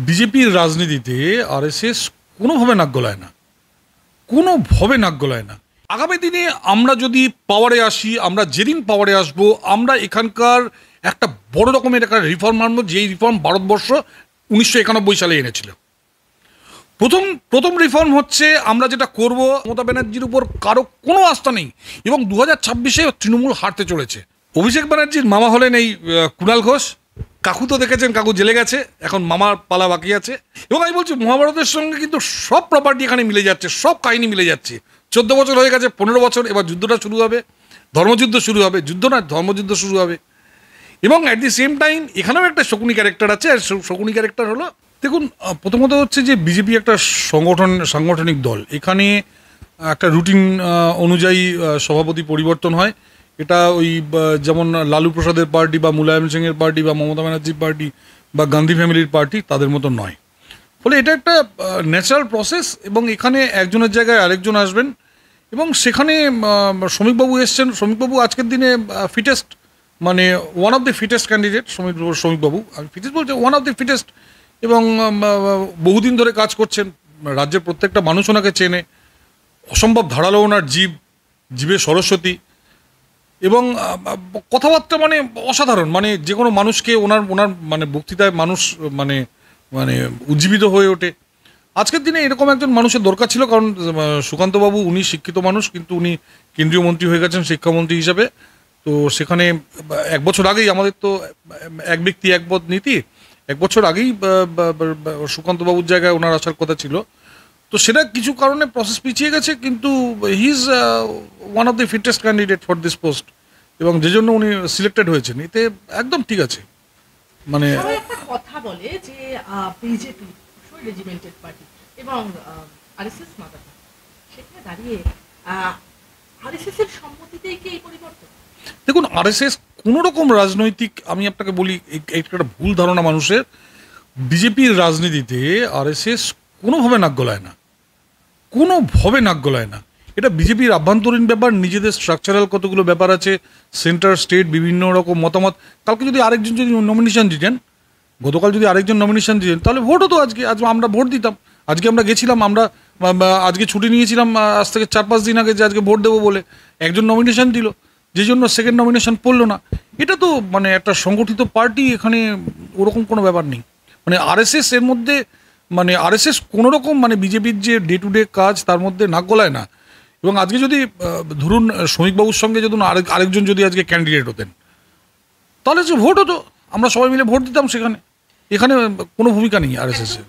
বিজেপির রাজনীতিতে আরএসএস কোনোভাবে নাক গলায় না, কোনোভাবে নাক গলায় না। আগামী দিনে আমরা যদি পাওয়ারে আসি, আমরা যেদিন পাওয়ারে আসব, আমরা এখানকার একটা বড় রকমের একটা রিফর্ম আনবো, যেই রিফর্ম ভারতবর্ষ 1991 সালে এনেছিল। প্রথম রিফর্ম হচ্ছে আমরা যেটা করব, মমতা ব্যানার্জির উপর কারো কোনো আস্থা নেই এবং 2026-এ তৃণমূল হারতে চলেছে। অভিষেক ব্যানার্জির মামা হলেন এই কুণাল ঘোষ। কাকু তো দেখেছেন, কাকু জেলে গেছে, এখন মামার পালা বাকি আছে। এবং আমি বলছি মহাভারতের সঙ্গে কিন্তু সব প্রপার্টি এখানে মিলে যাচ্ছে, সব কাহিনী মিলে যাচ্ছে। 14 বছর হয়ে গেছে, 15 বছর, এবার যুদ্ধটা শুরু হবে, ধর্মযুদ্ধ শুরু হবে, যুদ্ধ না ধর্মযুদ্ধ শুরু হবে। এবং অ্যাট দি সেম টাইম এখানেও একটা শকুনি ক্যারেক্টার আছে। আর শকুনি ক্যারেক্টার হলো, দেখুন, প্রথমত হচ্ছে যে বিজেপি একটা সাংগঠনিক দল। এখানে একটা রুটিন অনুযায়ী সভাপতি পরিবর্তন হয়। এটা ওই যেমন লালু প্রসাদের পার্টি বা মুলায়ম সিংয়ের পার্টি বা মমতা ব্যানার্জির পার্টি বা গান্ধী ফ্যামিলির পার্টি, তাদের মতো নয়। ফলে এটা একটা ন্যাচারাল প্রসেস এবং এখানে একজনের জায়গায় আরেকজন আসবেন। এবং সেখানে শ্রমিকবাবু এসছেন। শ্রমিকবাবু আজকের দিনে ফিটেস্ট, মানে one of the fittest candidate শ্রমিকবাবু। আমি ফিটেস্ট বলছি, ওয়ান অফ দ্য ফিটেস্ট। এবং বহুদিন ধরে কাজ করছেন, রাজ্যের প্রত্যেকটা মানুষ ওনাকে চেনে। অসম্ভব ধারালো ওনার জীবে সরস্বতী। এবং কথাবার্তা মানে অসাধারণ, মানে যে কোনো মানুষকে ওনার মানে বক্তৃতায় মানুষ মানে মানে উজ্জীবিত হয়ে ওঠে। আজকের দিনে এরকম একজন মানুষের দরকার ছিল, কারণ সুকান্তবাবু উনি শিক্ষিত মানুষ, কিন্তু উনি কেন্দ্রীয় মন্ত্রী হয়ে গেছেন শিক্ষামন্ত্রী হিসাবে। তো সেখানে 1 বছর আগেই, আমাদের তো এক ব্যক্তি এক পদ নীতি, 1 বছর আগেই সুকান্তবাবুর জায়গায় ওনার আসার কথা ছিল। তো সেটা কিছু কারণে প্রসেস পিছিয়ে গেছে, কিন্তু he is one of the fittest candidate for this post এবং যে জন্য উনি সিলেক্টেড হয়েছেন। এতে একদম ঠিক আছে। মানে একটা কথা বলে যে বিজেপি রেজিমেন্টেড পার্টি এবং আরএসএস মাদার, সেখানে দাঁড়িয়ে আরএসএস এর সম্মতিতেই কি এই পরিবর্তন? দেখুন, আরএসএস কোনো রকম রাজনৈতিক, আমি আপনাকে বলি একটা ভুল ধারণা মানুষের, বিজেপির রাজনীতিতে আরএসএস কোনোভাবে নাক গলায় না, কোনোভাবে নাক গলায় না। এটা বিজেপির আভ্যন্তরীণ ব্যাপার, নিজেদের স্ট্রাকচারাল কতগুলো ব্যাপার আছে, সেন্টার স্টেট বিভিন্ন রকম মতামত। কালকে যদি আরেকজন যদি নমিনেশন দিতেন, গতকাল যদি আরেকজন নমিনেশন দিতেন, তাহলে ভোট হতো। আজকে আমরা ভোট দিতাম। আজকে আমরা গেছিলাম, আমরা আজকে ছুটি নিয়েছিলাম আজ থেকে 4-5 দিন আগে, যে আজকে ভোট দেবো বলে একজন নমিনেশন দিল, যে জন্য সেকেন্ড নমিনেশন পড়লো না। এটা তো মানে একটা সংগঠিত পার্টি, এখানে ওরকম কোনো ব্যাপার নেই। মানে আরএসএস এর মধ্যে, মানে আরএসএস কোনো রকম মানে বিজেপির যে ডে টু ডে কাজ তার মধ্যে নাক গলায় না। এবং আজকে যদি ধরুন শ্রমিকবাবুর সঙ্গে যদি আরেকজন যদি আজকে ক্যান্ডিডেট হতেন, তাহলে যে ভোট হতো, আমরা সবাই মিলে ভোট দিতাম সেখানে। এখানে কোনো ভূমিকা নেই আরএসএস এর।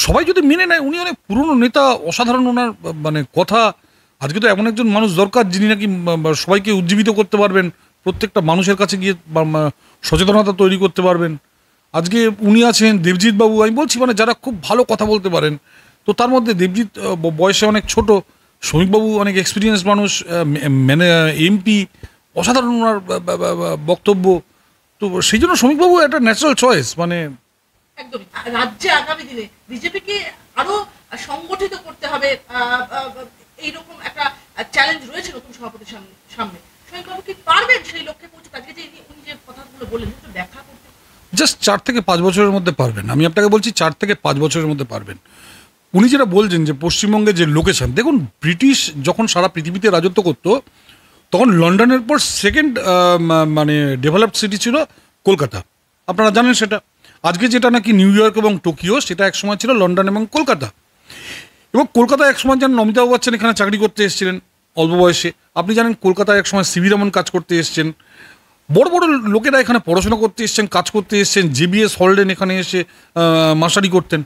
সবাই যদি মেনে নেয়, উনি অনেক পুরনো নেতা, অসাধারণ ওনার মানে কথা। আজকে তো এমন একজন মানুষ দরকার যিনি নাকি সবাইকে উজ্জীবিত করতে পারবেন, প্রত্যেকটা মানুষের কাছে গিয়ে সচেতনতা তৈরি করতে পারবেন। আজকে উনি আছেন, দেবজিৎ বাবু, আমি বলছি মানে যারা খুব ভালো কথা বলতে পারেন। তো তার মধ্যে দেবজিৎ বয়সে অনেক ছোট, শ্রমিকবাবু অনেক এক্সপিরিয়েন্স মানুষ, এমপি, অসাধারণ ওনার বক্তব্য। তো সেই জন্য শ্রমিকবাবু একটা ন্যাচারাল চয়েস। মানে একদম রাজ্যে আগামী দিনে বিজেপিকে আরো সংগঠিত করতে হবে, এইরকম একটা চ্যালেঞ্জ রয়েছে নতুন সভাপতির সামনে। শ্রমিকবাবু কি পারবেন সেই লক্ষ্যে পৌঁছতে? আজকে যে উনি যে কথাগুলো বললেন, একটু ব্যাখ্যা করতে। জাস্ট 4 থেকে 5 বছরের মধ্যে পারবেন। আমি আপনাকে বলছি 4 থেকে 5 বছরের মধ্যে পারবেন। উনি যেটা বলছেন যে পশ্চিমবঙ্গের যে লোকেশন, দেখুন ব্রিটিশ যখন সারা পৃথিবীতে রাজত্ব করতো, তখন লন্ডনের পর সেকেন্ড মানে ডেভেলপড সিটি ছিল কলকাতা। আপনারা জানেন সেটা। আজকে যেটা নাকি নিউ ইয়র্ক এবং টোকিও, সেটা একসময় ছিল লন্ডন এবং কলকাতা। এবং কলকাতায় একসময় যেন অমিতাভ বচ্চন এখানে চাকরি করতে এসেছিলেন অল্প বয়সে। আপনি জানেন কলকাতায় একসময় সিভি রমন কাজ করতে এসছেন। বড় বড় লোকেরা এখানে পড়াশোনা করতে এসছেন, কাজ করতে এসছেন। জেবিএস হলডেন এখানে এসে মাস্টারি করতেন।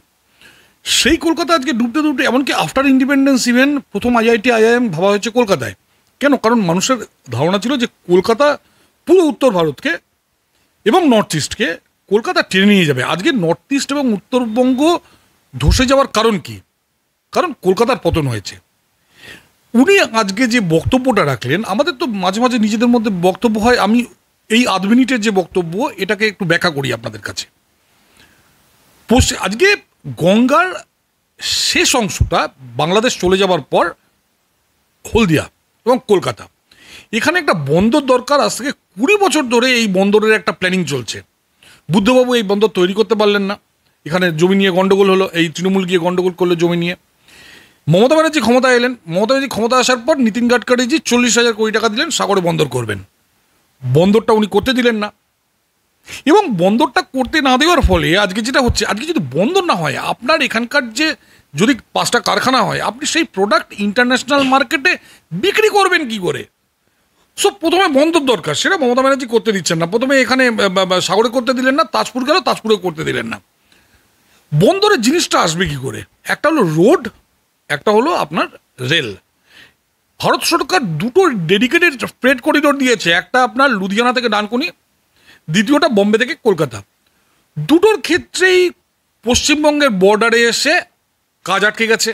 সেই কলকাতা আজকে ডুবতে ডুবতে, এমনকি আফটার ইন্ডিপেন্ডেন্স ইভেন প্রথম আইআইটি আইআইএম ভাবা হয়েছে কলকাতায়। কেন? কারণ মানুষের ধারণা ছিল যে কলকাতা পুরো উত্তর ভারতকে এবং নর্থ ইস্টকে কলকাতা টেনে নিয়ে যাবে। আজকে নর্থ ইস্ট এবং উত্তরবঙ্গ ধসে যাওয়ার কারণ কি? কারণ কলকাতার পতন হয়েছে। উনি আজকে যে বক্তব্যটা রাখলেন, আমাদের তো মাঝে মাঝে নিজেদের মধ্যে বক্তব্য হয়। আমি এই আধ মিনিটের যে বক্তব্য, এটাকে একটু ব্যাখ্যা করি আপনাদের কাছে। আজকে গঙ্গার শেষ অংশটা বাংলাদেশ চলে যাবার পর হলদিয়া এবং কলকাতা, এখানে একটা বন্দর দরকার। আজ থেকে 20 বছর ধরে এই বন্দরের একটা প্ল্যানিং চলছে। বুদ্ধবাবু এই বন্দর তৈরি করতে পারলেন না, এখানে জমি নিয়ে গন্ডগোল হলো, এই তৃণমূল গিয়ে গন্ডগোল করলো জমি নিয়ে। মমতা ব্যানার্জি ক্ষমতায় এলেন, মমতা ব্যানার্জি ক্ষমতা আসার পর নীতিন গাডকারিজি 40,000 কোটি টাকা দিলেন সাগরে বন্দর করবেন। বন্দরটা উনি করতে দিলেন না, এবং বন্দরটা করতে না দেওয়ার ফলে আজকে যেটা হচ্ছে, আজকে যদি বন্দর না হয়, আপনার এখানকার যে যদি 5টা কারখানা হয়, আপনি সেই প্রোডাক্ট ইন্টারন্যাশনাল মার্কেটে বিক্রি করবেন কি করে? সো প্রথমে বন্দর দরকার, সেটা মমতা ব্যানার্জি করতে দিচ্ছেন না। প্রথমে এখানে সাগরে করতে দিলেন না, তাজপুর গেল, তাজপুরে করতে দিলেন না। বন্দরের জিনিসটা আসবে কি করে? একটা হলো রোড, একটা হলো আপনার রেল। ভারত সরকার দুটো ডেডিকেটেড ফ্রেট করিডোর দিয়েছে, একটা আপনার লুধিয়ানা থেকে ডানকুনি, দ্বিতীয়টা বম্বে থেকে কলকাতা। দুটোর ক্ষেত্রেই পশ্চিমবঙ্গের বর্ডারে এসে কাজ আটকে গেছে।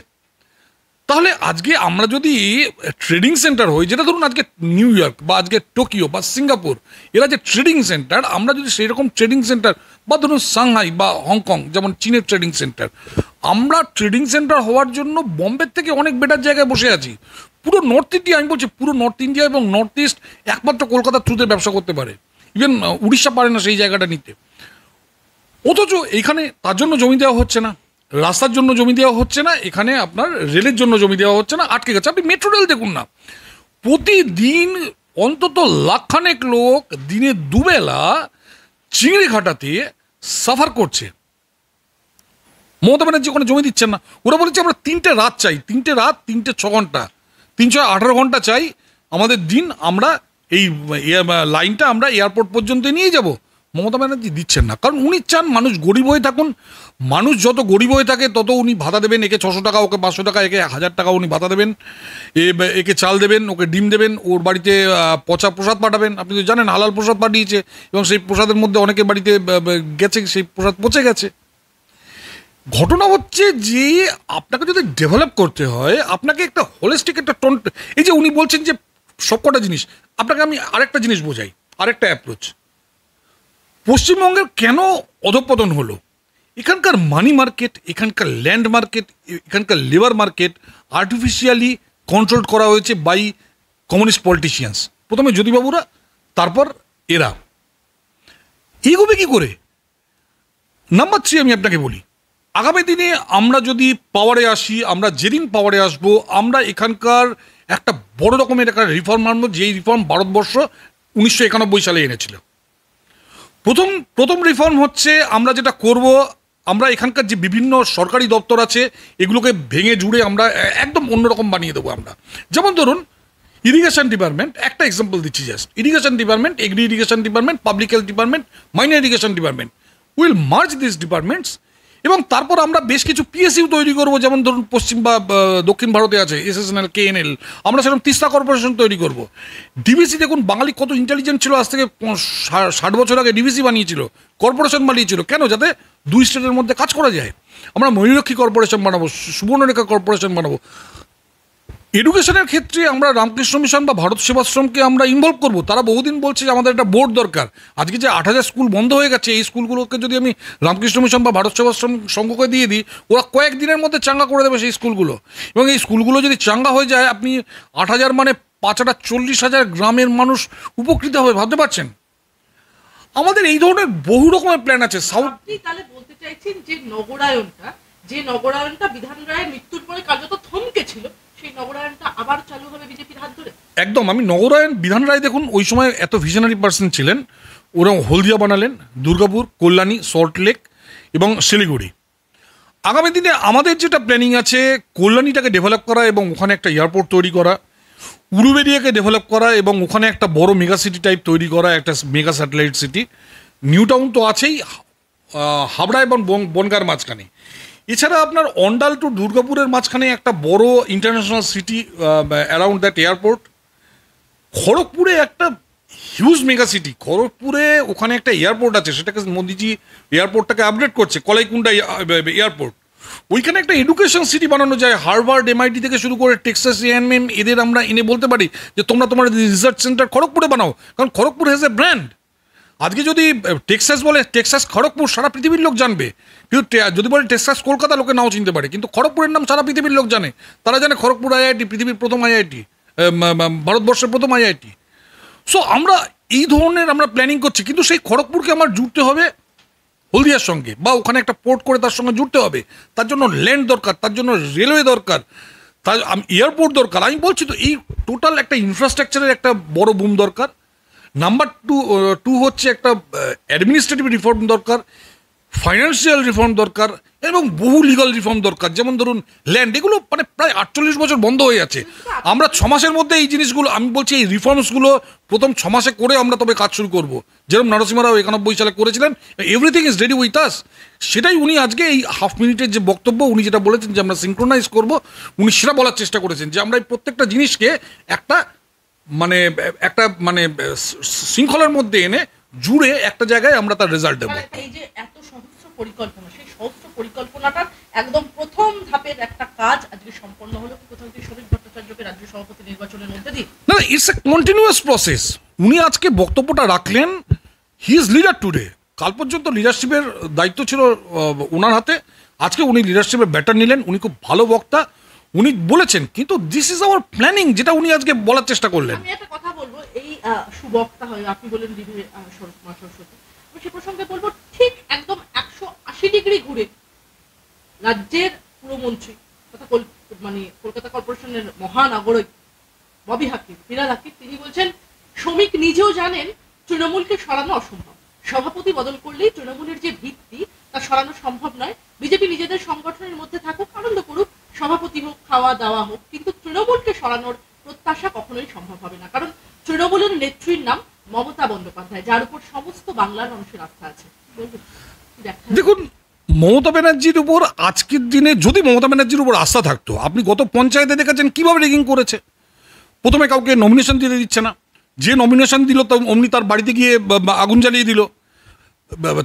তাহলে আজকে আমরা যদি ট্রেডিং সেন্টার হই, যেটা ধরুন আজকে নিউ ইয়র্ক বা আজকে টোকিও বা সিঙ্গাপুর, এরা যে ট্রেডিং সেন্টার, আমরা যদি সেই রকম ট্রেডিং সেন্টার বা ধরুন সাংহাই বা হংকং যেমন চীনের ট্রেডিং সেন্টার, আমরা ট্রেডিং সেন্টার হওয়ার জন্য বম্বের থেকে অনেক বেটার জায়গায় বসে আছি। পুরো নর্থ ইন্ডিয়া, আমি বলছি পুরো নর্থ ইন্ডিয়া এবং নর্থ ইস্ট একমাত্র কলকাতার থ্রুতে ব্যবসা করতে পারে, ইভেন উড়িষ্যা পারে না সেই জায়গাটা নিতে। অথচ এইখানে তার জন্য জমি দেওয়া হচ্ছে না, রাস্তার জন্য জমি দেওয়া হচ্ছে না, এখানে আপনার রেলের জন্য জমি দেওয়া হচ্ছে না, আটকে গেছে। আপনি মেট্রো রেল দেখুন না, প্রতিদিন অন্তত লাখখানেক লোক দিনে দুবেলা চিংড়ি ঘাটাতে সাফার করছে। মমতা ব্যানার্জি ওখানে জমি দিচ্ছেন না। ওরা বলেছে আমরা 3টে রাত চাই, 3টে রাত 3টে 6 ঘন্টা, 318 ঘন্টা চাই আমাদের দিন, আমরা এই লাইনটা আমরা এয়ারপোর্ট পর্যন্ত নিয়ে যাব। মমতা ব্যানার্জি দিচ্ছেন না, কারণ উনি চান মানুষ গরিব হয়ে থাকুন। মানুষ যত গরিব হয়ে থাকে তত উনি ভাতা দেবেন, একে 600 টাকা, ওকে 500 টাকা, একে 1000 টাকা উনি ভাতা দেবেন, একে চাল দেবেন, ওকে ডিম দেবেন, ওর বাড়িতে পচা প্রসাদ পাঠাবেন। আপনি তো জানেন হালাল প্রসাদ পাঠিয়েছে, এবং সেই প্রসাদের মধ্যে অনেকের বাড়িতে গেছে, সেই প্রসাদ পচে গেছে। ঘটনা হচ্ছে যে আপনাকে যদি ডেভেলপ করতে হয়, আপনাকে একটা হোলিস্টিক একটা এই যে উনি বলছেন যে সবকটা জিনিস, আপনাকে আমি আরেকটা জিনিস বোঝাই, আরেকটা অ্যাপ্রোচ। পশ্চিমবঙ্গের কেন অধঃপতন হলো? এখানকার মানি মার্কেট, এখানকার ল্যান্ড মার্কেট, এখানকার লেবার মার্কেট আর্টিফিশিয়ালি কন্ট্রোল করা হয়েছে বাই কমিউনিস্ট পলিটিশিয়ানস। প্রথমে জ্যোতিবাবুরা, তারপর এরা। এগোবে কি করে? নাম্বার 3 আমি আপনাকে বলি, আগামী দিনে আমরা যদি পাওয়ারে আসি, আমরা যেদিন পাওয়ারে আসব, আমরা এখানকার একটা বড় রকমের একটা রিফর্ম আনবো, যেই রিফর্ম ভারতবর্ষ 1991 সালে এনেছিল। প্রথম রিফর্ম হচ্ছে, আমরা যেটা করব, আমরা এখানকার যে বিভিন্ন সরকারি দপ্তর আছে এগুলোকে ভেঙে জুড়ে আমরা একদম অন্যরকম বানিয়ে দেবো। আমরা যেমন ধরুন ইরিগেশন ডিপার্টমেন্ট, একটা এক্সাম্পল দিচ্ছি just, irrigation department, agri irrigation department, public health department, minor irrigation department, will merge this departments. এবং তারপর আমরা বেশ কিছু পিএসইউ তৈরি করবো, যেমন ধরুন পশ্চিম বা দক্ষিণ ভারতে আছে এসএসএনএল, কেএনএল, আমরা সেরকম তিস্তা কর্পোরেশন তৈরি করব। ডিভিসি দেখুন, বাঙালি কত ইন্টেলিজেন্ট ছিল, আজ থেকে 60 বছর আগে ডিভিসি বানিয়েছিল, কর্পোরেশন বানিয়েছিল, কেন? যাতে 2 স্টেটের মধ্যে কাজ করা যায়। আমরা ময়ূরক্ষী কর্পোরেশন বানাবো, সুবর্ণরেখা কর্পোরেশন বানাবো। এডুকেশনের ক্ষেত্রে আমরা রামকৃষ্ণ মিশন বা ভারত সেবাশ্রমকে আমরা ইনভলভ করব। তারা বহুদিন বলছে যে আমাদের একটা বোর্ড দরকার। আজকে যে 8,000 স্কুল বন্ধ হয়ে গেছে, এই স্কুলগুলোকে যদি আমি রামকৃষ্ণ মিশন বা ভারত সেবাশ্রম সংঘকে দিয়ে দিই, ওরা কয়েকদিনের মধ্যে চাঙ্গা করে দেবে সেই স্কুলগুলো। এবং এই স্কুলগুলো যদি চাঙ্গা হয়ে যায়, আপনি 8,000 মানে 40,000 গ্রামের মানুষ উপকৃত হবে, ভাবতে পারছেন? আমাদের এই ধরনের বহু রকমের প্ল্যান আছে। আপনি তাহলে বলতে চাইছেন যে নগরায়নটা বিধান রায়ের মৃত্যুর পরে কার্যত থমকে ছিল, সেই নগরায়নটা আবার চালু হবে বিজেপির হাত ধরে? একদম। আমি নগরায়ন, বিধান রায় দেখুন ওই সময় এত ভিশনারি পার্সন ছিলেন, ওরা হলদিয়া বানালেন, দুর্গাপুর, কল্যাণী, সল্টলেক এবং শিলিগুড়ি। আগামী দিনে আমাদের যেটা প্ল্যানিং আছে, কল্যাণীটাকে ডেভেলপ করা এবং ওখানে একটা এয়ারপোর্ট তৈরি করা, উলুবেড়িয়াকে ডেভেলপ করা এবং ওখানে একটা বড় মেগা সিটি টাইপ তৈরি করা, একটা mega satellite city. New town তো আছেই, হাবড়া এবং বনগাঁর মাঝখানে। এছাড়া আপনার অন্ডাল টু দুর্গাপুরের মাঝখানে একটা বড় international city around that airport. খড়গপুরে একটা হিউজ মেগা সিটি, খড়গপুরে ওখানে একটা এয়ারপোর্ট আছে, সেটাকে মোদিজি এয়ারপোর্টটাকে আপগ্রেড করছে, কলাইকুণ্ডা এয়ারপোর্ট। ওইখানে একটা এডুকেশন সিটি বানানো যায়, হার্ভার্ড, এমআইটি থেকে শুরু করে টেক্সাস এএনএম, এদের আমরা এনে বলতে পারি যে তোমরা তোমার রিসার্চ সেন্টার খড়গপুরে বানাও, কারণ খড়গপুর হ্যাজ এ ব্র্যান্ড। আজকে যদি টেক্সাস বলে, টেক্সাস খড়গপুর সারা পৃথিবীর লোক জানবে, কিন্তু যদি বলে টেক্সাস কলকাতা, লোকে নাও চিনতে পারে, কিন্তু খড়গপুরের নাম সারা পৃথিবীর লোক জানে। তারা জানে খড়গপুর আইআইটি পৃথিবীর প্রথম আইআইটি, ভারতবর্ষের প্রথম আইআইটি। সো আমরা এই ধরনের আমরা প্ল্যানিং করছি, কিন্তু সেই খড়গপুরকে আমার জুড়তে হবে হলদিয়ার সঙ্গে, বা ওখানে একটা পোর্ট করে তার সঙ্গে জুড়তে হবে। তার জন্য ল্যান্ড দরকার, তার জন্য রেলওয়ে দরকার, তার এয়ারপোর্ট দরকার। আমি বলছি তো এই টোটাল একটা ইনফ্রাস্ট্রাকচারের একটা বড় বুম দরকার। নাম্বার টু হচ্ছে একটা অ্যাডমিনিস্ট্রেটিভ রিফর্ম দরকার, ফাইন্যান্সিয়াল রিফর্ম দরকার, এবং বহু লিগাল রিফর্ম দরকার। যেমন ধরুন ল্যান্ড, এগুলো মানে প্রায় 48 বছর বন্ধ হয়ে আছে। আমরা 6 মাসের মধ্যে এই জিনিসগুলো, আমি বলছি এই রিফর্মসগুলো প্রথম 6 মাসে করে আমরা তবে কাজ শুরু করব, যেরকম নরসিংহ রাও 91 সালে করেছিলেন। Everything is ready with us. সেটাই উনি আজকে এই হাফ মিনিটের যে বক্তব্য উনি যেটা বলেছেন যে আমরা সিনক্রোনাইজ করব, উনি সেটা বলার চেষ্টা করেছেন যে আমরা এই প্রত্যেকটা জিনিসকে একটা মানে শৃঙ্খলার মধ্যে এনে জুড়ে একটা জায়গায় আমরা তার রেজাল্ট দেবো। এই যে এত সহস্র পরিকল্পনা, সেই সহস্র পরিকল্পনাটার একদম প্রথম ধাপের একটা কাজ আজকে সম্পন্ন হলো কি কোথাও কি শরীর ভট্টাচার্যকে রাজ্য সভাপতি নির্বাচনের মধ্যে দিয়ে? না, ইটস এ কন্টিনিউয়াস প্রসেস। উনি আজকে বক্তব্যটা রাখলেন, হি ইজ লিডার টুডে। কাল পর্যন্ত লিডারশিপের দায়িত্ব ছিল ওনার হাতে, আজকে উনি লিডারশিপের ব্যাটার নিলেন। উনি খুব ভালো বক্তা, উনি বলেছেন, কিন্তু দিস ইজ আওয়ার প্ল্যানিং, যেটা উনি আজকে বলার চেষ্টা করলেন। আমি একটা কথা বলবো, এই সুবক্তা হয়, আপনি বলেন দিদি শরৎ কুমার সরস্বতী, আমি সে প্রসঙ্গে বলবো ঠিক একদম 180 ডিগ্রি ঘুরে রাজ্যের পুরমন্ত্রী তথা মানে কলকাতা কর্পোরেশনের মহানাগরিক ববি হাকিম, বিরাল হাকিম, তিনি বলছেন শ্রমিক নিজেও জানেন তৃণমূলকে সরানো অসম্ভব, সভাপতি বদল করলেই তৃণমূলের যে ভিত্তি তা সরানো সম্ভব নয়। বিজেপি নিজেদের সংগঠনের মধ্যে থাকুক, আনন্দ করুক, সভাপতি হোক, খাওয়া দাওয়া হোক, কিন্তু তৃণমূলকে সরানোর প্রত্যাশা কখনোই সম্ভব হবে না, কারণ তৃণমূলের নেত্রীর নাম মমতা বন্দ্যোপাধ্যায়, যার উপর সমস্ত বাংলার মানুষের আস্থা আছে। দেখুন, মমতা ব্যানার্জির উপর আজকের দিনে যদি মমতা ব্যানার্জির উপর আস্থা থাকতো, আপনি গত পঞ্চায়েতে দেখেছেন কিভাবে রেগিং করেছে। প্রথমে কাউকে নমিনেশন দিতে দিচ্ছে না, যে নমিনেশন দিল তো অমনি তার বাড়িতে গিয়ে আগুন জ্বালিয়ে দিল।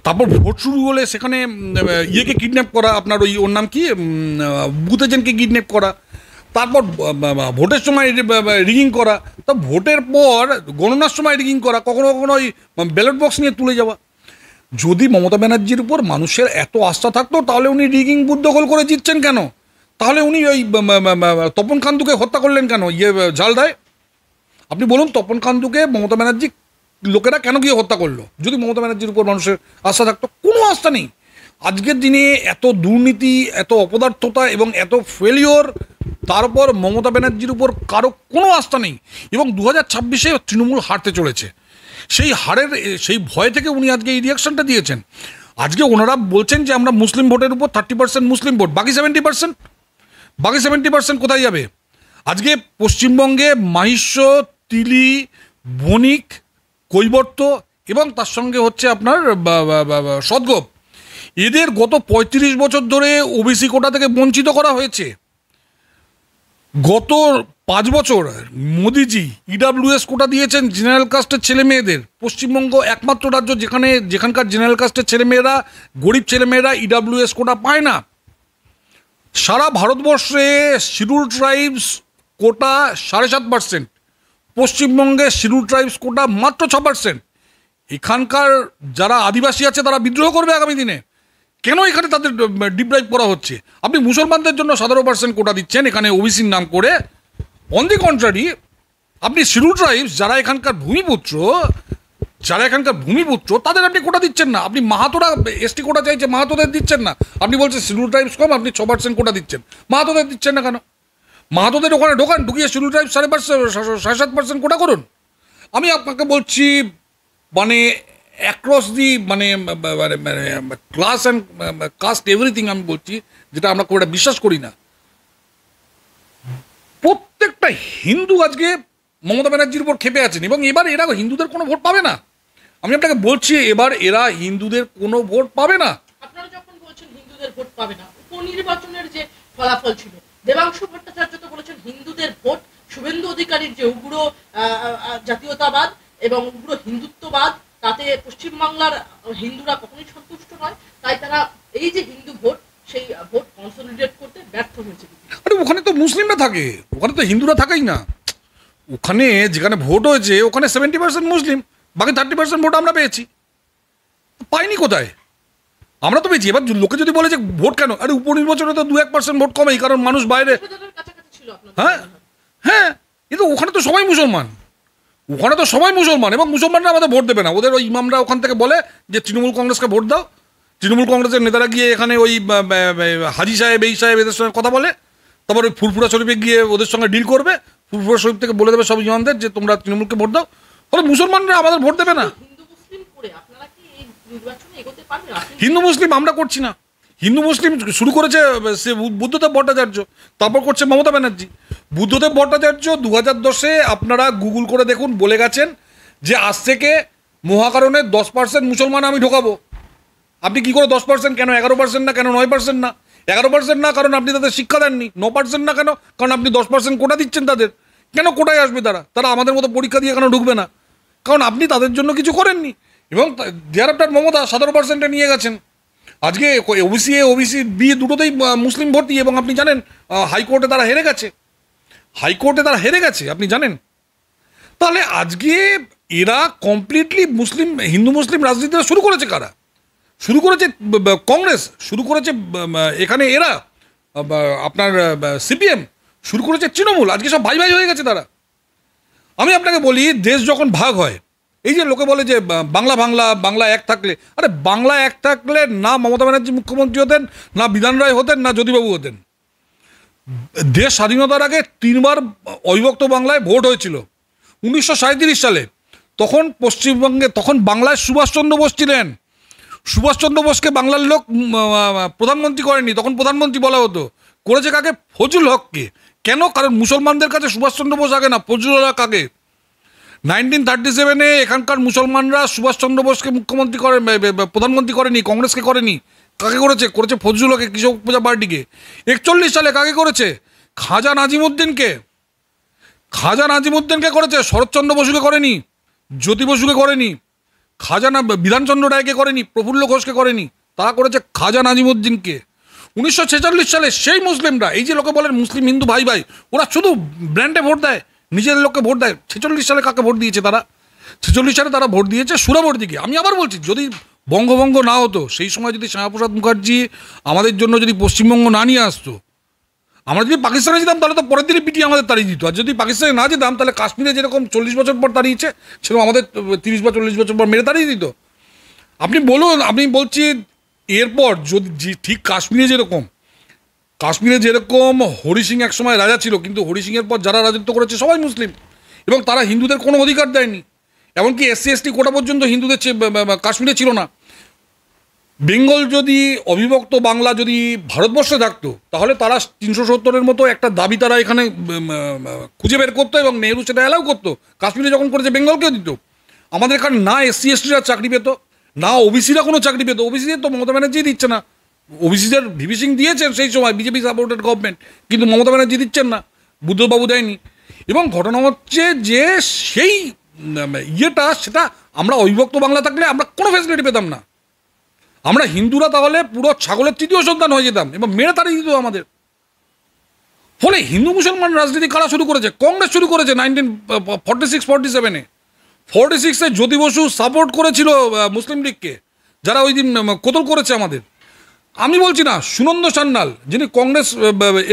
তারপর ভোট শুরু হলে সেখানে ইয়েকে কিডন্যাপ করা, আপনার ওর নাম কি, বুথ এজেন্টকে কিডন্যাপ করা, তারপর ভোটের সময় রিগিং করা, তা ভোটের পর গণনার সময় রিগিং করা, কখনো কখনো ওই ব্যালট বক্স নিয়ে তুলে যাওয়া। যদি মমতা ব্যানার্জির উপর মানুষের এত আস্থা থাকতো, তাহলে উনি রিগিং বুথ দখল করে জিতছেন কেন? তাহলে উনি ওই তপন কান্দুকে হত্যা করলেন কেন ঝালদায়? আপনি বলুন, তপন কান্দুকে মমতা ব্যানার্জি লোকেরা কেন গিয়ে হত্যা করলো? যদি মমতা ব্যানার্জির উপর মানুষের আস্থা থাকতো। কোনো আস্থা নেই। আজকের দিনে এত দুর্নীতি, এত অপদার্থতা এবং এত ফেলিওর, তারপর মমতা ব্যানার্জির উপর কারো কোনো আস্থা নেই। এবং 2026-এ তৃণমূল হারতে চলেছে। সেই ভয় থেকে উনি আজকে এই রিয়াকশনটা দিয়েছেন। আজকে ওনারা বলছেন যে আমরা মুসলিম ভোটের উপর 30% মুসলিম ভোট, বাকি 70% কোথায় যাবে? আজকে পশ্চিমবঙ্গে মাহিষ্য, তিলি, বণিক, কৈবর্ত এবং তার সঙ্গে হচ্ছে আপনার সদগোপ, এদের গত 35 বছর ধরে ওবিসি কোটা থেকে বঞ্চিত করা হয়েছে। গত 5 বছর মোদিজি ইডাব্লিউএস কোটা দিয়েছেন জেনারেল কাস্টের ছেলে মেয়েদের। পশ্চিমবঙ্গ একমাত্র রাজ্য যেখানকার জেনারেল কাস্টের ছেলেমেয়েরা, গরিব ছেলেমেয়েরা ইডাব্লিউএস কোটা পায় না। সারা ভারতবর্ষে শিডিউল ট্রাইবস কোটা 7.5%, পশ্চিমবঙ্গে শিডিউল ট্রাইবস কোটা মাত্র 6%। এখানকার যারা আদিবাসী আছে তারা বিদ্রোহ করবে আগামী দিনে। কেন এখানে তাদের ডিপ্রাইভ করা হচ্ছে? আপনি মুসলমানদের জন্য 17% কোটা দিচ্ছেন এখানে ওবিসির নাম করে। অন দি কন্ট্রারি, আপনি শিডিউল ট্রাইবস যারা এখানকার ভূমিপুত্র তাদের আপনি কোটা দিচ্ছেন না। আপনি মাহাতোরা এসটি কোটা চাইছে, মাহাতোদের দিচ্ছেন না। আপনি বলছেন শিডিউল ট্রাইবস কম, আপনি 6% কোটা দিচ্ছেন, মাহাতোদের দিচ্ছেন না কেন? মাহাতোদের ওখানে ঢুকিয়ে শিডিউল ট্রাইবস 7.5% কোটা করুন। আমি আপনাকে বলছি, মানে অ্যাক্রস দি মানে ক্লাস অ্যান্ড কাস্ট এভরিথিং আমি বলছি, যেটা আমরা খুব একটা বিশ্বাস করি না। প্রত্যেকটা হিন্দু আজকে মমতা ব্যানার্জির উপর ক্ষেপে আছেন, এবং এবার এরা হিন্দুদের কোনো ভোট পাবে না। আমি আপনাকে বলছি, এবার এরা হিন্দুদের কোনো ভোট পাবে না। আপনারা যখন বলছেন হিন্দুদের ভোট পাবে না, উপনির্বাচনের যে ফলাফল ছিল, দেবাংশু ভট্টাচার্য তো বলেছেন হিন্দুদের ভোট, শুভেন্দু অধিকারীর যে উগ্র জাতীয়তাবাদ এবং উগ্র হিন্দুত্ববাদ, তাতে পশ্চিমবাংলার হিন্দুরা কখনোই সন্তুষ্ট নয়, তাই তারা এই যে হিন্দু ভোট, সেই ভোট কনসলিডেট করতে ব্যর্থ হয়েছে। আরে ওখানে তো মুসলিমরা থাকে, ওখানে তো হিন্দুরা থাকেই না। ওখানে যেখানে ভোট হয়েছে ওখানে 70% মুসলিম, বাকি 30% ভোট আমরা পেয়েছি। পাইনি কোথায়? আমরা তো পেয়েছি। এবার লোকে যদি বলে যে ভোট কেন, আরে উপনির্বাচনে তো 2-1% ভোট কমেই, কারণ মানুষ বাইরে। হ্যাঁ হ্যাঁ, কিন্তু ওখানে তো সবাই মুসলমান, ওখানে তো সবাই মুসলমান, এবং মুসলমানরা আমাদের ভোট দেবে না। ওদের ওই ইমামরা ওখান থেকে বলে যে তৃণমূল কংগ্রেসকে ভোট দাও। তৃণমূল কংগ্রেসের নেতারা গিয়ে এখানে ওই হাজি সাহেব এই সাহেব এদের সঙ্গে কথা বলে, তারপর ওই ফুরফুরা শরীফে গিয়ে ওদের সঙ্গে ডিল করবে। ফুরফুরা শরীফ থেকে বলে দেবে সব ইমামদের যে তোমরা তৃণমূলকে ভোট দাও, ফলে মুসলমানরা আমাদের ভোট দেবে না। হিন্দু মুসলিম করে আপনারা কি এই নির্বাচনে এগোতে পারবেন? হিন্দু মুসলিম আমরা করছি না। হিন্দু মুসলিম শুরু করেছে সে বুদ্ধদেব ভট্টাচার্য, তারপর করছে মমতা ব্যানার্জি। বুদ্ধদেব ভট্টাচার্য 2010-এ আপনারা গুগল করে দেখুন বলে গেছেন যে আজ থেকে মহাকারণে 10% মুসলমান আমি ঢোকাবো। আপনি কি করে 10%, কেন 11% না, কেন 9% না? 11% না কারণ আপনি তাদের শিক্ষা দেননি, 9% না কেন কারণ আপনি 10% কোটা দিচ্ছেন তাদের। কেন কোটায় আসবে তারা? তারা আমাদের মতো পরীক্ষা দিয়ে কেন ঢুকবে না? কারণ আপনি তাদের জন্য কিছু করেননি। এবং দেয়ার আফটার মমতা 17%-এ নিয়ে গেছেন। আজকে ওবিসি এ ওবিসি বি দুটোতেই মুসলিম ভর্তি, এবং আপনি জানেন হাইকোর্টে তারা হেরে গেছে। হাইকোর্টে তারা হেরে গেছে, আপনি জানেন। তাহলে আজকে এরা কমপ্লিটলি মুসলিম হিন্দু মুসলিম রাজনীতিটা শুরু করেছে কারা? শুরু করেছে কংগ্রেস, শুরু করেছে এখানে এরা আপনার সিপিএম, শুরু করেছে তৃণমূল। আজকে সব ভাই ভাই হয়ে গেছে তারা। আমি আপনাকে বলি, দেশ যখন ভাগ হয়, এই যে লোকে বলে যে বাংলা বাংলা বাংলা এক থাকলে, আরে বাংলা এক থাকলে না মমতা ব্যানার্জি মুখ্যমন্ত্রী হতেন, না বিধান রায় হতেন, না জ্যোতিবাবু হতেন। দেশ স্বাধীনতার আগে 3বার অবিভক্ত বাংলায় ভোট হয়েছিল। 1937 সালে তখন পশ্চিমবঙ্গে, তখন বাংলায় সুভাষচন্দ্র বোস ছিলেন। সুভাষচন্দ্র বোসকে বাংলার লোক প্রধানমন্ত্রী করেনি, তখন প্রধানমন্ত্রী বলা হতো। করেছে কাকে? ফজলুল হককে। কেন? কারণ মুসলমানদের কাছে সুভাষচন্দ্র বোস আগে না, ফজলুল হক আগে। 1937-এ এখানকার মুসলমানরা সুভাষচন্দ্র বোসকে মুখ্যমন্ত্রী করে, প্রধানমন্ত্রী করেনি, কংগ্রেসকে করেনি। কাকে করেছে? করেছে ফজলুল হকে, কৃষক প্রজা পার্টিকে। 41 সালে কাকে করেছে? খাজা নাজিমুদ্দিনকে। খাজা নাজিমুদ্দিনকে করেছে, শরৎচন্দ্র বসুকে করেনি, জ্যোতি বসুকে করেনি, বিধানচন্দ্র রায়কে করেনি, প্রফুল্ল ঘোষকে করেনি। তারা করেছে খাজা নাজিমুদ্দিনকে। 1946 সালে সেই মুসলিমরা, এই যে লোকে বলেন মুসলিম হিন্দু ভাই ভাই, ওরা শুধু ব্র্যান্ডে ভোট দেয়, নিজের লোককে ভোট দেয়। 46 সালে কাকে ভোট দিয়েছে তারা? 46 সালে তারা ভোট দিয়েছে সুরাবর্দিকে। আমি আবার বলছি, যদি বঙ্গভঙ্গ না হতো, সেই সময় যদি শ্যামাপ্রসাদ মুখার্জি আমাদের জন্য যদি পশ্চিমবঙ্গ না নিয়ে আসতো, আমরা যদি পাকিস্তানে যেতাম তাহলে তো পরের দিনই পিটিয়ে আমাদের তাড়িয়ে দিত। আর যদি পাকিস্তানে না যেতাম তাহলে কাশ্মীরে যেরকম 40 বছর পর তাড়িয়েছে, সেরকম আমাদের 30 বা 40 বছর পর মেরে তাড়িয়ে দিত। আপনি বলুন, আমি বলছি এরপর যদি ঠিক কাশ্মীরে যেরকম হরি সিং এক সময় রাজা ছিল, কিন্তু হরি সিংয়ের পর যারা রাজত্ব করেছে সবাই মুসলিম, এবং তারা হিন্দুদের কোনো অধিকার দেয়নি। এমনকি SC ST কোটা পর্যন্ত হিন্দুদের কাশ্মীরে ছিল না। বেঙ্গল যদি অবিভক্ত বাংলা যদি ভারতবর্ষে থাকতো, তাহলে তারা 370-এর মতো একটা দাবি তারা এখানে খুঁজে বের করতো, এবং নেহরু সেটা অ্যালাউ করতো। কাশ্মীরে যখন করেছে বেঙ্গলকেও দিত। আমাদের এখানে না SC STরা চাকরি পেত, না ওবিসিরা কোনো চাকরি পেত। ওবিসিদের তো মমতা ব্যানার্জি দিচ্ছে না। ওবিসিদের ভিপি সিং দিয়েছেন সেই সময়, বিজেপি সাপোর্টেড গভর্নমেন্ট, কিন্তু মমতা ব্যানার্জি দিচ্ছেন না, বুদ্ধবাবু দেয়নি। এবং ঘটনা হচ্ছে যে সেই সেটা আমরা অবিভক্ত বাংলা থাকলে আমরা কোনো ফ্যাসিলিটি পেতাম না। আমরা হিন্দুরা তাহলে পুরো ছাগলের তৃতীয় সন্তান হয়ে যেতাম, এবং মেরে তাড়িয়ে দিত আমাদের। ফলে হিন্দু মুসলমান রাজনীতি কারা শুরু করেছে? কংগ্রেস শুরু করেছে 1946-47-এ। 46-এ জ্যোতি বসু সাপোর্ট করেছিল মুসলিম লীগকে, যারা ওই দিন কতল করেছে আমাদের। আমি বলছি না, সুনন্দ সান্যাল যিনি কংগ্রেস,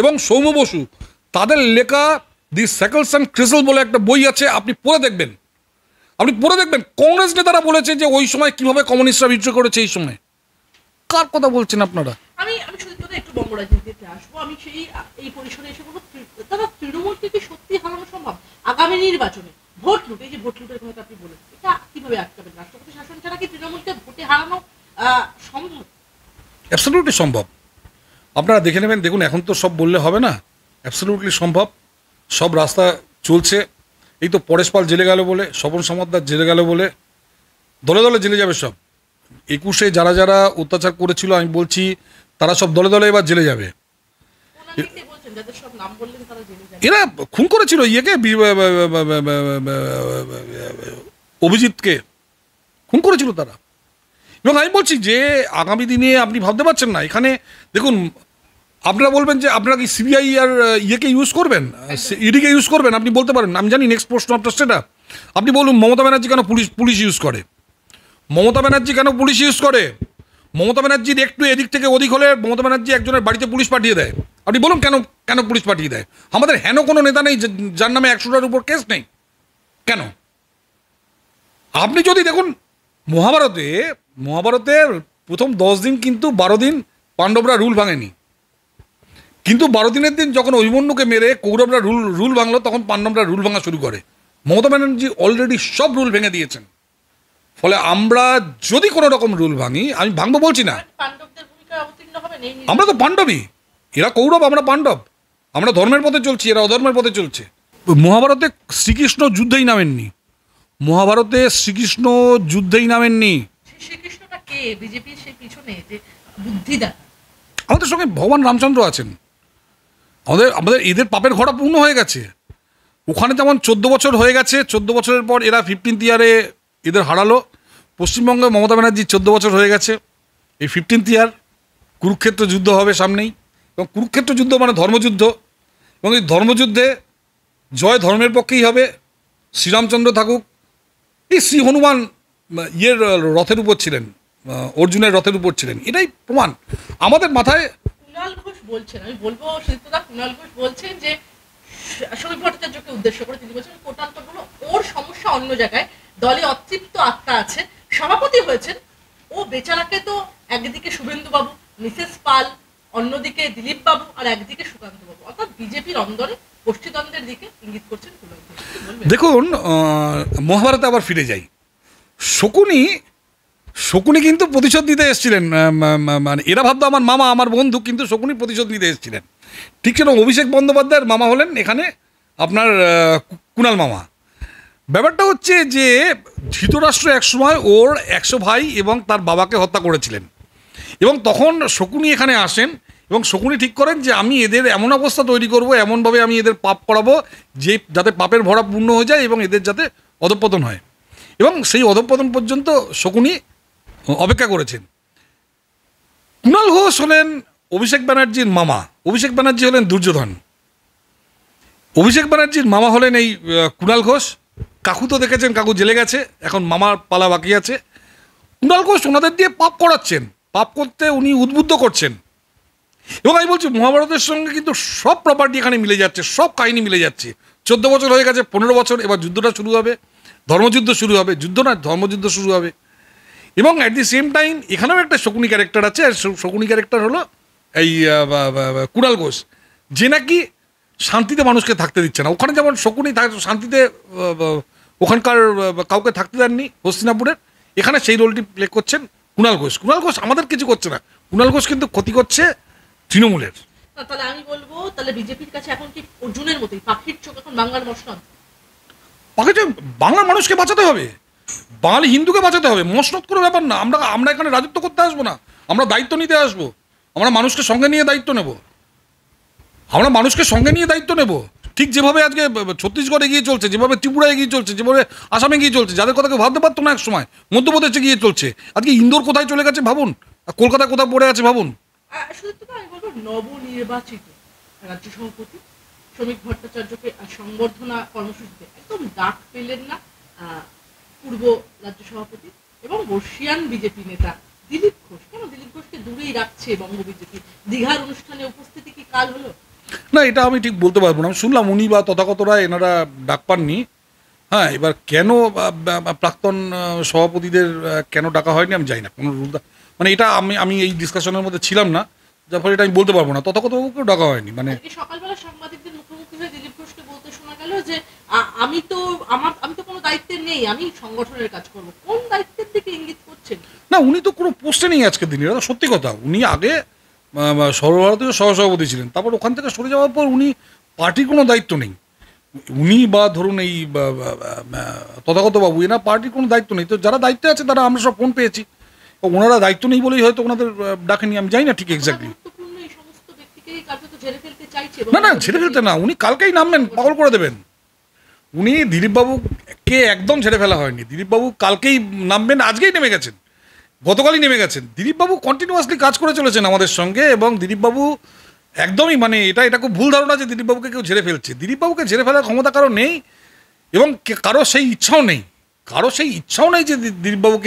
এবং সৌম্য বসু, তাদের লেখা দি স্যাকলস অ্যান্ড ক্রিসল বলে একটা বই আছে, আপনি পড়ে দেখবেন। কংগ্রেস নেতারা বলেছে যে ওই সময় কিভাবে কমিউনিস্টরা বিদ্রোহ করেছে। এই সময় কার কথা বলছেন আপনারা? আমি সত্যি একটু বঙ্গ রাজনীতিতে আসবো। আমি এই পরিসরে এসে বলবো, তারা তৃণমূলকে কি সত্যি হারানো সম্ভব আগামী নির্বাচনে? ভোট লুট, এই যে ভোট লুটের কথা আপনি বলেছেন, এটা কিভাবে আটকাবেন? রাষ্ট্রপতি শাসন ছাড়া কি তৃণমূলকে ভোটে হারানো সম্ভব? অ্যাবসলিউটলি সম্ভব। আপনারা দেখে নেবেন, দেখুন এখন তো সব বললে হবে না, অ্যাবসলিউটলি সম্ভব। সব রাস্তা চলছে। এই তো পরেশ পাল জেলে গেল বলে, স্বপন সমাদ্দার জেলে গেল বলে, দলে দলে জেলে যাবে সব। 21-এ যারা যারা অত্যাচার করেছিল, আমি বলছি তারা সব দলে দলে এবার জেলে যাবে। এরা খুন করেছিল অভিজিৎকে খুন করেছিল তারা। এবং আমি বলছি যে আগামী দিনে আপনি ভাবতে পারছেন না, এখানে দেখুন, আপনারা বলবেন যে আপনারা কি সিবিআই আর ইয়েকে ইউজ করবেন, ইডিকে ইউজ করবেন, আপনি বলতে পারেন। আমি জানি নেক্সট প্রশ্ন আপনার সেটা। আপনি বলুন মমতা ব্যানার্জি কেন পুলিশ ইউজ করে? মমতা ব্যানার্জির একটু এদিক থেকে ওদিক হলে মমতা ব্যানার্জি একজনের বাড়িতে পুলিশ পাঠিয়ে দেয়। আপনি বলুন কেন পুলিশ পাঠিয়ে দেয়? আমাদের হেন কোনো নেতা নেই যার নামে 100টার উপর কেস নেই। কেন? আপনি যদি দেখুন মহাভারতের প্রথম 10 দিন কিন্তু 12 দিন পাণ্ডবরা রুল ভাঙেনি, কিন্তু 12 দিনের দিন যখন অভিমন্যুকে মেরে কৌরবরা রুল ভাঙলো, তখন পাণ্ডবরা রুল ভাঙা শুরু করে। মমতা ব্যানার্জি অলরেডি সব রুল ভেঙে দিয়েছেন। ফলে আমরা যদি কোনো রকম রুল ভাঙি, আমি ভাঙবো বলছি না, পাণ্ডবদের ভূমিকা অবতীর্ণ হবে নেই, আমরা তো পাণ্ডবই, এরা কৌরব, আমরা পাণ্ডব, আমরা ধর্মের পথে চলছি, এরা অধর্মের পথে চলছে। মহাভারতে শ্রীকৃষ্ণ যুদ্ধেই নামেননি, শ্রীকৃষ্ণটা কে? বিজেপির সেই পিছনে যে বুদ্ধিদাতা, আমাদের সঙ্গে ভগবান রামচন্দ্র আছেন। আমাদের এদের পাপের ঘোড়া পূর্ণ হয়ে গেছে। ওখানে যেমন 14 বছর হয়ে গেছে, 14 বছরের পর এরা 15th ইয়ারে এদের হারালো। পশ্চিমবঙ্গে মমতা ব্যানার্জি 14 বছর হয়ে গেছে, এই 15th ইয়ার কুরুক্ষেত্র যুদ্ধ হবে সামনেই, এবং কুরুক্ষেত্র যুদ্ধ মানে ধর্মযুদ্ধ, এবং এই ধর্মযুদ্ধে জয় ধর্মের পক্ষেই হবে। শ্রীরামচন্দ্র থাকুক, এই শ্রী হনুমান রথের উপর ছিলেন, অর্জুনের রথের উপর ছিলেন, এটাই প্রমাণ আমাদের মাথায়। কুণাল ঘোষ বলছেন, আমি বলবো সুদীপ্তদা, কুণাল ঘোষ বলছেন যে শ্রমিক ভট্টাচার্যকে উদ্দেশ্য করে তিনি বলছেন কোটান্তর হলো ওর সমস্যা অন্য জায়গায়, দলে অতৃপ্ত আত্মা আছে, সভাপতি হয়েছেন ও বেচারাকে তো একদিকে শুভেন্দু বাবু, মিসেস পাল, অন্যদিকে দিলীপ বাবু, আর একদিকে সুকান্ত বাবু, অর্থাৎ বিজেপির অন্দরে গোষ্ঠীদ্বন্দ্বের দিকে ইঙ্গিত করছেন কুণাল ঘোষ। দেখুন, মহাভারতে আবার ফিরে যাই। শকুনি কিন্তু প্রতিশোধ নিতে এসেছিলেন, মানে এরা ভাবতো আমার মামা, আমার বন্ধু, কিন্তু শকুনি প্রতিশোধ নিতে এসেছিলেন। ঠিক সেরকম অভিষেক বন্দ্যোপাধ্যায়ের মামা হলেন এখানে আপনার কুণাল মামা। ব্যাপারটা হচ্ছে যে ধৃতরাষ্ট্র একসময় ওর 100 ভাই এবং তার বাবাকে হত্যা করেছিলেন, এবং তখন শকুনি এখানে আসেন, এবং শকুনি ঠিক করেন যে আমি এদের এমন অবস্থা তৈরি করব, এমনভাবে আমি এদের পাপ করাবো যে যাতে পাপের ভরা পূর্ণ হয়ে যায় এবং এদের যাতে অধঃপতন হয়, এবং সেই অধঃপতন পর্যন্ত শকুনি অপেক্ষা করেছেন। কুণাল ঘোষ হলেন অভিষেক ব্যানার্জির মামা, অভিষেক ব্যানার্জি হলেন দুর্যোধন, অভিষেক ব্যানার্জির মামা হলেন এই কুণাল ঘোষ। কাকু তো দেখেছেন, কাকু জেলে গেছে, এখন মামার পালা বাকি আছে। কুণাল ঘোষ ওনাদের দিয়ে পাপ করাচ্ছেন, পাপ করতে উনি উদ্বুদ্ধ করছেন, এবং আমি বলছি মহাভারতের সঙ্গে কিন্তু সব প্রপার্টি এখানে মিলে যাচ্ছে, সব কাহিনী মিলে যাচ্ছে। 14 বছর হয়ে গেছে, 15 বছর, এবার যুদ্ধটা শুরু হবে, ধর্মযুদ্ধ শুরু হবে, যুদ্ধ না ধর্মযুদ্ধ শুরু হবে। এবং অ্যাট দি সেম টাইম এখানেও একটা শকুনি ক্যারেক্টার আছে, আর শকুনি ক্যারেক্টার হলো এই কুণাল ঘোষ, যে নাকি শান্তিতে মানুষকে থাকতে দিচ্ছে না। ওখানে যেমন শকুনি শান্তিতে ওখানকার কাউকে থাকতে দেননি হস্তিনাপুরের, এখানে সেই রোলটি প্লে করছেন কুণাল ঘোষ। কুণাল ঘোষ আমাদের কিছু করছে না, কুণাল ঘোষ কিন্তু ক্ষতি করছে তৃণমূলের। তাহলে আমি বলবো, তাহলে বিজেপির কাছে এখন কি অর্জুনের মতোই পাখির চোখ এখন বাংলার মসনদ? বাংলার মানুষকে বাঁচাতে হবে, বাঙালি হিন্দুকে বাঁচাতে হবে, মসনদ করে ব্যাপার না। আমরা এখানে রাজত্ব করতে আসবো না, আমরা দায়িত্ব নিতে আসবো, আমরা মানুষকে সঙ্গে নিয়ে দায়িত্ব নেব, ঠিক যেভাবে আজকে ছত্তিশগড় এগিয়ে চলছে, যেভাবে ত্রিপুরা এগিয়ে চলছে, যেভাবে আসামে এগিয়ে চলছে, যাদের কথা কেউ ভাবতে পারতো না এক সময়, মধ্যপ্রদেশে এগিয়ে চলছে। আজকে ইন্দোর কোথায় চলে গেছে ভাবুন, আর কলকাতা কোথায় পড়ে আছে ভাবুন। শুধু তো আমি বলবো নবনির্বাচিত রাজ্য সভাপতি শ্রমিক ভট্টাচার্যকে সংবর্ধনা কর্মসূচিতে একদম ডাক পেলেন না পূর্ব রাজ্য সভাপতি এবং বর্ষিয়ান বিজেপি নেতা দিলীপ ঘোষ। কেন দিলীপ ঘোষকে দূরেই রাখছে বঙ্গ বিজেপি? দীঘার অনুষ্ঠানে উপস্থিতি কি কাল হলো? না, এটা আমি ঠিক বলতে পারবো না। আমি শুনলাম উনি বা তথাগতরা এনারা ডাক পাননি। হ্যাঁ, এবার কেন প্রাক্তন সভাপতিদের কেন ডাকা হয়নি আমি জানি না, কোনো রুল মানে এটা আমি এই ডিসকাশনের মধ্যে ছিলাম না, যার ফলে এটা আমি বলতে পারবো না। তথাগতবাবুকেও ডাকা হয়নি। মানে সকালবেলা সাংবাদিকদের মুখোমুখি হয়ে দিলীপ ঘোষকে বলতে শোনা গেল যে আমি তো কোনো দায়িত্বে নেই, আমি সংগঠনের কাজ করব। কোন দায়িত্বের দিকে ইঙ্গিত করছেন? না, উনি তো কোনো পোস্টে নেই আজকের দিনে, এটা সত্যি কথা। উনি আগে সর্বভারতীয় সহসভাপতি ছিলেন, তারপর ওখান থেকে সরে যাওয়ার পর উনি পার্টির কোনো দায়িত্ব নেই। উনি বা ধরুন এই তথাগত বাবু, এরা পার্টির কোনো দায়িত্ব নেই। তো যারা দায়িত্বে আছে তারা আমরা সব ফোন পেয়েছি, ওনারা দায়িত্ব নেই বলেই হয়তো ওনাদের ডাকেনি, আমি জানি না ঠিক এক্স্যাক্টলি। না, ছেড়ে ফেলতে না, উনি কালকেই নামবেন, পাগল করে দেবেন। উনি দিলীপবাবুকে একদম ছেড়ে ফেলা হয়নি, দিলীপবাবু কালকেই নামবেন, আজকেই নেমে গেছেন, গতকালই নেমে গেছেন। দিলীপবাবু কন্টিনিউয়াসলি কাজ করে চলেছেন আমাদের সঙ্গে, এবং দিলীপবাবু একদমই মানে এটা খুব ভুল ধারণা যে দিলীপবাবুকে কেউ ঝেড়ে ফেলছে। দিলীপবাবুকে ঝেড়ে ফেলার ক্ষমতা কারো নেই, এবং কারো সেই ইচ্ছাও নেই যে দিলীপবাবু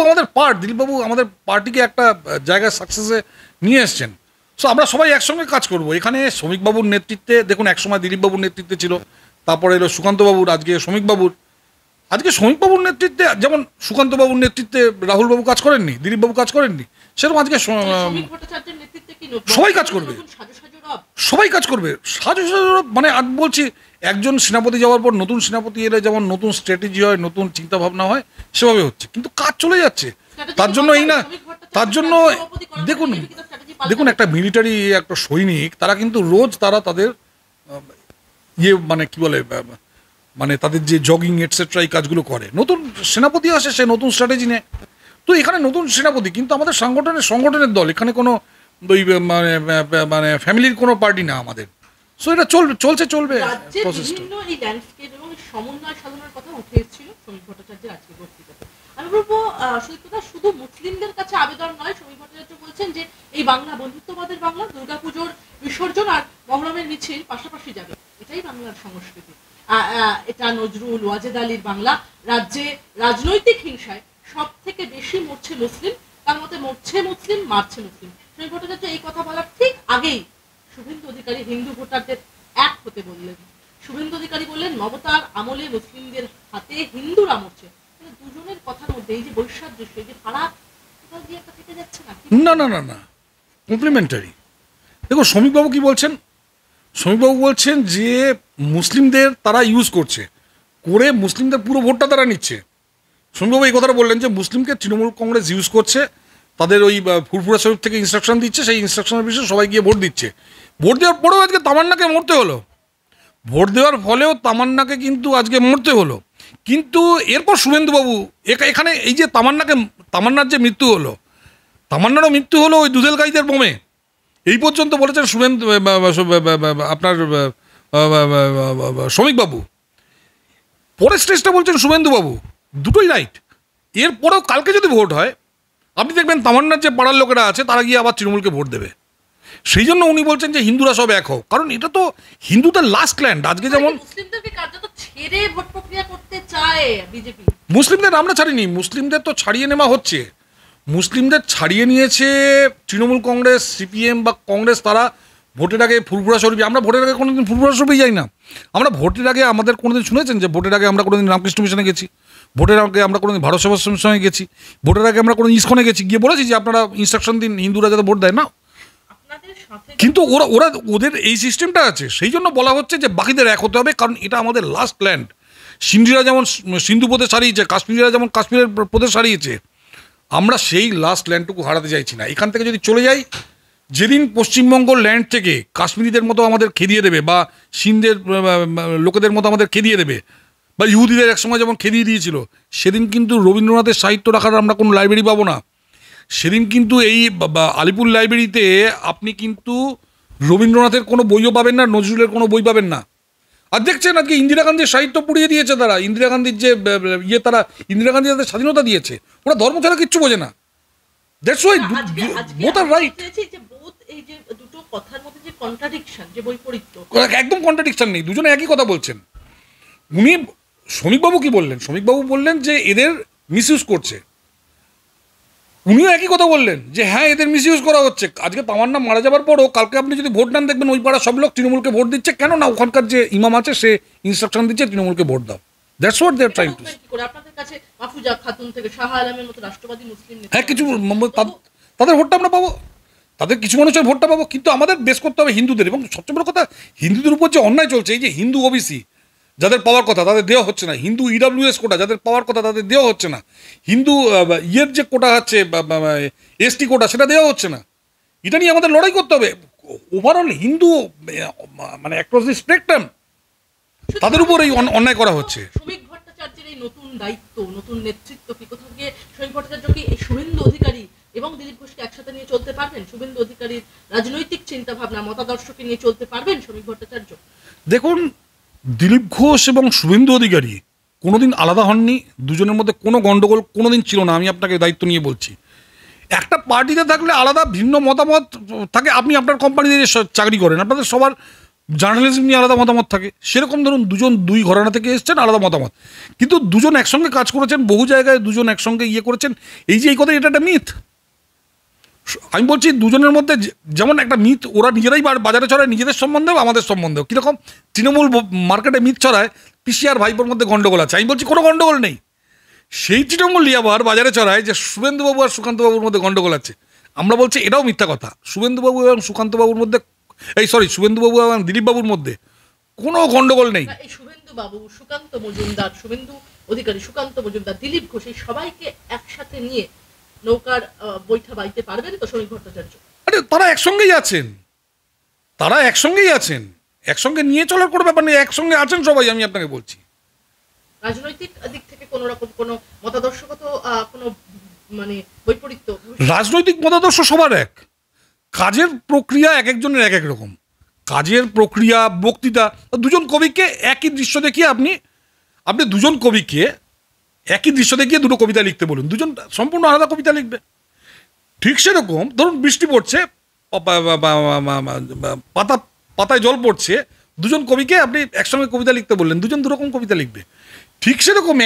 আমাদের দিলীপবাবু আমাদের পার্টিকে একটা জায়গায় সাকসেসে নিয়ে এসছেন। সো আমরা সবাই একসঙ্গে কাজ করব। এখানে শ্রমিকবাবুর নেতৃত্বে, দেখুন একসময় দিলীপবাবুর নেতৃত্বে ছিল, তারপরে এলো সুকান্তবাবুর, আজকে শ্রমিকবাবুর। আজকে শ্রমিকবাবুর নেতৃত্বে যেমন সুকান্তবাবুর নেতৃত্বে রাহুলবাবু কাজ করেননি, দিলীপবাবু কাজ করেননি, সেরকম আজকে শ্রমিক ভট্টাচার্যের নেতৃত্বে কি সবাই কাজ করবে। সাজু সাজু রব? সবাই কাজ করবে সাজু সাজু, মানে আমি বলছি একজন সেনাপতি যাওয়ার পর নতুন সেনাপতি এলে যেমন নতুন স্ট্র্যাটেজি হয়, নতুন চিন্তা ভাবনা হয়, সেভাবে হচ্ছে, কিন্তু কাজ চলে যাচ্ছে। তার জন্য এই না, তার জন্য দেখুন দেখুন একটা মিলিটারি একটা সৈনিক তারা কিন্তু রোজ তারা তাদের ইয়ে মানে কি বলে মানে তাদের যে জগিং এটসেট্রা এই কাজগুলো করে। নতুন সেনাপতি আসে, সে নতুন স্ট্র্যাটেজি নেয়। তো এখানে নতুন সেনাপতি, কিন্তু আমাদের সংগঠনের দল, এখানে কোনো ওই মানে মানে ফ্যামিলির কোনো পার্টি না আমাদের। সো এটা চলবে রাজ্যের প্রসেসটা। বিভিন্ন এই ল্যান্ডস্কেপ এবং এই সমন্বয় সাধনের কথা উঠে এসেছিল শ্রমিক ভট্টাচার্যের আজকে বক্তৃতাতে। আমি বলবো সুদীপ্তা, শুধু মুসলিমদের কাছে আবেদন নয়, শ্রমিক ভট্টাচার্য বলছেন যে এই বাংলা বন্ধুত্ববাদের বাংলা, দুর্গাপুজোর বিসর্জন আর মহরমের মিছিল পাশাপাশি যাবে, এটাই বাংলার সংস্কৃতি। এটা নজরুল ওয়াজেদ আলীর বাংলা। রাজ্যে রাজনৈতিক হিংসায় সব থেকে বেশি মরছে মুসলিম, তার মতে মরছে মুসলিম, মারছে মুসলিম। শ্রমিক ভট্টাচার্য এই কথা বলার ঠিক আগেই শুভেন্দু অধিকারী হিন্দু ভোটারদের এক হতে বললেন। শুভেন্দু অধিকারী বললেন মমতার আমলে মুসলিমদের হাতে হিন্দুরা মরছে। দুজনের কথার মধ্যে এই যে বৈসাদৃশ্য, এই যে ফারাক, কোথাও গিয়ে একটা থেকে যাচ্ছে না? না না না না, কমপ্লিমেন্টারি। দেখো শ্রমিকবাবু কি বলছেন, শ্রমিকবাবু বলছেন যে মুসলিমদের তারা ইউজ করছে, করে মুসলিমদের পুরো ভোটটা তারা নিচ্ছে। শ্রমিকবাবু এই কথাটা বললেন যে মুসলিমকে তৃণমূল কংগ্রেস ইউজ করছে, তাদের ওই ফুরফুরা শরীফ থেকে ইনস্ট্রাকশন দিচ্ছে, সেই ইনস্ট্রাকশনের বিষয়ে সবাই গিয়ে ভোট দিচ্ছে। ভোট দেওয়ার পরেও আজকে তামান্নাকে মরতে হলো, ভোট দেওয়ার ফলেও তামান্নাকে কিন্তু আজকে মরতে হলো। কিন্তু এরপর শুভেন্দুবাবু এখানে এই যে তামান্নার যে মৃত্যু হলো, তামান্নারও মৃত্যু হলো ওই দুধেলগাইদের বোমে, এই পর্যন্ত বলেছেন শুভেন্দু আপনার শ্রমিকবাবু। পরের স্টেজটা বলছেন শুভেন্দুবাবু, দুটোই রাইট। এরপরেও কালকে যদি ভোট হয়, আপনি দেখবেন তামান্নার যে পাড়ার লোকেরা আছে তারা গিয়ে আবার তৃণমূলকে ভোট দেবে। সেই জন্য উনি বলছেন যে হিন্দুরা সব এক হোক, কারণ এটা তো হিন্দুদের লাস্ট ল্যান্ড। আজকে যেমন মুসলিমদেরকে কার্যত ছেড়ে ভোট প্রক্রিয়া করতে চায় বিজেপি। মুসলিমদের আমরা ছাড়িনি, মুসলিমদের তো ছাড়িয়ে নেওয়া হচ্ছে। মুসলিমদের ছাড়িয়ে নিয়েছে তৃণমূল কংগ্রেস, সিপিএম বা কংগ্রেস। তারা ভোটের আগে ফুরফুরা শরীফ, আমরা ভোটের আগে কোনোদিন ফুরফুরা শরীফে যাই না। আমরা ভোটের আগে আমাদের কোনোদিন শুনেছেন যে ভোটের আগে আমরা কোনোদিন রামকৃষ্ণ মিশনে গেছি, ভোটের আগে আমরা কোনোদিন ভারত সেবাশ্রমের সঙ্গে গেছি, ভোটের আগে আমরা কোনো ইস্কনে গেছি, গিয়ে বলেছি যে আপনারা ইনস্ট্রাকশন দিন হিন্দুরা যাতে ভোট দেয় না। কিন্তু ওদের এই সিস্টেমটা আছে, সেই জন্য বলা হচ্ছে যে বাকিদের এক হতে হবে, কারণ এটা আমাদের লাস্ট ল্যান্ড। সিন্ধিরা যেমন সিন্ধু প্রদেশ হারিয়েছে, কাশ্মীরিরা যেমন কাশ্মীরের প্রদেশ হারিয়েছে, আমরা সেই লাস্ট ল্যান্ডটুকু হারাতে চাইছি না। এখান থেকে যদি চলে যাই, যেদিন পশ্চিমবঙ্গ ল্যান্ড থেকে কাশ্মীরিদের মতো আমাদের খেদিয়ে দেবে, বা সিন্ধের লোকেদের মতো আমাদের খেদিয়ে দেবে, বা ইহুদিদের একসময় যেমন খেদিয়ে দিয়েছিল, সেদিন কিন্তু রবীন্দ্রনাথের সাহিত্য রাখার আমরা কোনো লাইব্রেরি পাবো না। সেদিন কিন্তু এই আলিপুর লাইব্রেরিতে আপনি কিন্তু রবীন্দ্রনাথের কোনো বইও পাবেন না, নজরুলের কোনো বই পাবেন না। আর দেখছেন আজকে ইন্দিরা গান্ধীর সাহিত্য পুড়িয়ে দিয়েছে তারা। ইন্দিরা গান্ধীর যে তারা ইন্দিরা গান্ধী তাদের স্বাধীনতা দিয়েছে, ওরা ধর্ম ছাড়া কিচ্ছু বোঝে না। That's why both are right. এই যে দুটো কথার মধ্যে যে কন্ট্রাডিকশন, যে বৈপরীত্য, একদম কন্ট্রাডিকশন নেই, দুজনে একই কথা বলছেন। উনি শ্রমিকবাবু কি বললেন, শ্রমিকবাবু বললেন যে এদের মিসইউজ করছে, উনিও একই কথা বললেন যে হ্যাঁ এদের মিসইউজ করা হচ্ছে। আজকে তামান্না মারা যাবার পরও কালকে আপনি যদি ভোট নেন, দেখবেন ওই পাড়া সব লোক তৃণমূলকে ভোট দিচ্ছে। কেন না, ওখানকার যে ইমাম আছে সে ইনস্ট্রাকশন দিচ্ছে তৃণমূলকে ভোট দাও। That's what they are trying to. আপনাদের কাছে মাহফুজা খাতুন থেকে শাহ আলমের মতো রাষ্ট্রবাদী মুসলিম, হ্যাঁ কিছু তাদের ভোটটা আমরা পাবো, তাদের কিছু মানুষের ভোটটা পাবো, কিন্তু আমাদের বেশ করতে হবে হিন্দুদের। এবং সবচেয়ে বড় কথা, হিন্দুদের উপর যে অন্যায় চলছে, এই যে হিন্দু ওবিসি যাদের পাওয়ার কথা তাদের দেওয়া হচ্ছে না, হিন্দু ইডাব্লিউএস কোটা যাদের পাওয়ার কথা তাদের দেওয়া হচ্ছে না, হিন্দু ইয়ের যে কোটা আছে এসটি কোটা সেটা দেওয়া হচ্ছে না। এটা নিয়ে আমাদের লড়াই করতে হবে। ওভারঅল হিন্দু মানে অ্যাক্রস দি স্পেকট্রাম তাদের উপর এই অন্যায় করা হচ্ছে। শ্রমিক ভট্টাচার্যের এই নতুন দায়িত্ব, নতুন নেতৃত্ব কি কোথাও গিয়ে শ্রমিক ভট্টাচার্য কি এই শুভেন্দু অধিকারী এবং দিলীপ ঘোষকে একসাথে নিয়ে চলতে পারবেন? শুভেন্দু অধিকারীর রাজনৈতিক চিন্তা ভাবনা, মতাদর্শকে নিয়ে চলতে পারবেন শ্রমিক ভট্টাচার্য? দেখুন, দিলীপ ঘোষ এবং শুভেন্দু অধিকারী কোনোদিন আলাদা হননি, দুজনের মধ্যে কোনো গণ্ডগোল কোনোদিন ছিল না। আমি আপনাকে দায়িত্ব নিয়ে বলছি, একটা পার্টিতে থাকলে আলাদা ভিন্ন মতামত থাকে। আপনি আপনার কোম্পানিতে চাকরি করেন, আপনাদের সবার জার্নালিজম নিয়ে আলাদা মতামত থাকে। সেরকম ধরুন দুজন দুই ঘরানা থেকে এসছেন, আলাদা মতামত, কিন্তু দুজন একসঙ্গে কাজ করেছেন, বহু জায়গায় দুজন একসঙ্গে করেছেন। এই যে এই কথা, এটা একটা মিথ। আমি বলছি দুজনের মধ্যে যেমন একটা মিথ ওরা নিজেরাই বাজারে ছড়ায়, নিজেদের সম্বন্ধেও আমাদের সম্বন্ধেও। কীরকম তৃণমূল মার্কেটে মিথ ছড়ায়, পিসি আর ভাইপোর মধ্যে গন্ডগোল আছে, আমি বলছি কোনো গন্ডগোল নেই। সেই তৃণমূলই আবার বাজারে চড়ায় যে শুভেন্দুবাবু আর সুকান্তবাবুর মধ্যে গন্ডগোল আছে। আমরা বলছি এটাও মিথ্যা কথা। শুভেন্দুবাবু এবং সুকান্তবাবুর মধ্যে, শুভেন্দুবাবু এবং দিলীপবাবুর মধ্যে কোনো গন্ডগোল নেই। এই শুভেন্দু বাবু, সুকান্ত মজুমদার, শুভেন্দু অধিকারী, সুকান্ত মজুমদার, দিলীপ ঘোষ, এই সবাইকে একসাথে নিয়ে নৌকার বৈঠা বাইতে পারবেন তো শ্রমিক ভট্টাচার্য? আরে তারা একসঙ্গেই আছেন, তারা একসঙ্গেই আছেন, একসঙ্গে নিয়ে চলার কোনো ব্যাপার নেই, একসঙ্গে আছেন সবাই। আমি আপনাকে বলছি রাজনৈতিক দিক থেকে কোন রকম কোন মতাদর্শগত কোনো মানে বৈপরীত্য? রাজনৈতিক মতাদর্শ সবার এক, কাজের প্রক্রিয়া এক একজনের এক এক রকম। কাজের প্রক্রিয়া, বক্তৃতা, দুজন কবিকে একই দৃশ্য দেখিয়ে আপনি দুজন কবিকে একই দৃশ্য দেখিয়ে দুটো কবিতা লিখতে বলুন, দুজন সম্পূর্ণ আলাদা কবিতা লিখবে। ঠিক সেরকম ধরুন বৃষ্টি পড়ছে, পাতায় জল পড়ছে, দুজন কবিকে আপনি একসঙ্গে কবিতা লিখতে বললেন, দুজন দুরকম কবিতা লিখবে। ঠিক সেরকম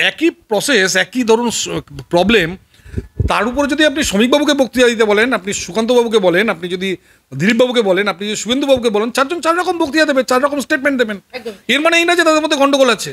একই প্রসেস, একই ধরুন প্রবলেম, তার উপরে যদি আপনি শ্রমিকবাবুকে বক্তৃতা দিতে বলেন, আপনি সুকান্তবাবুকে বলেন, আপনি যদি দিলীপবাবুকে বলেন, আপনি যদি শুভেন্দুবাবুকে বলেন, চারজন চার রকম বক্তৃতা দেবে, চার রকম স্টেটমেন্ট দেবেন। এর মানে এই না যে তাদের মধ্যে গন্ডগোল আছে।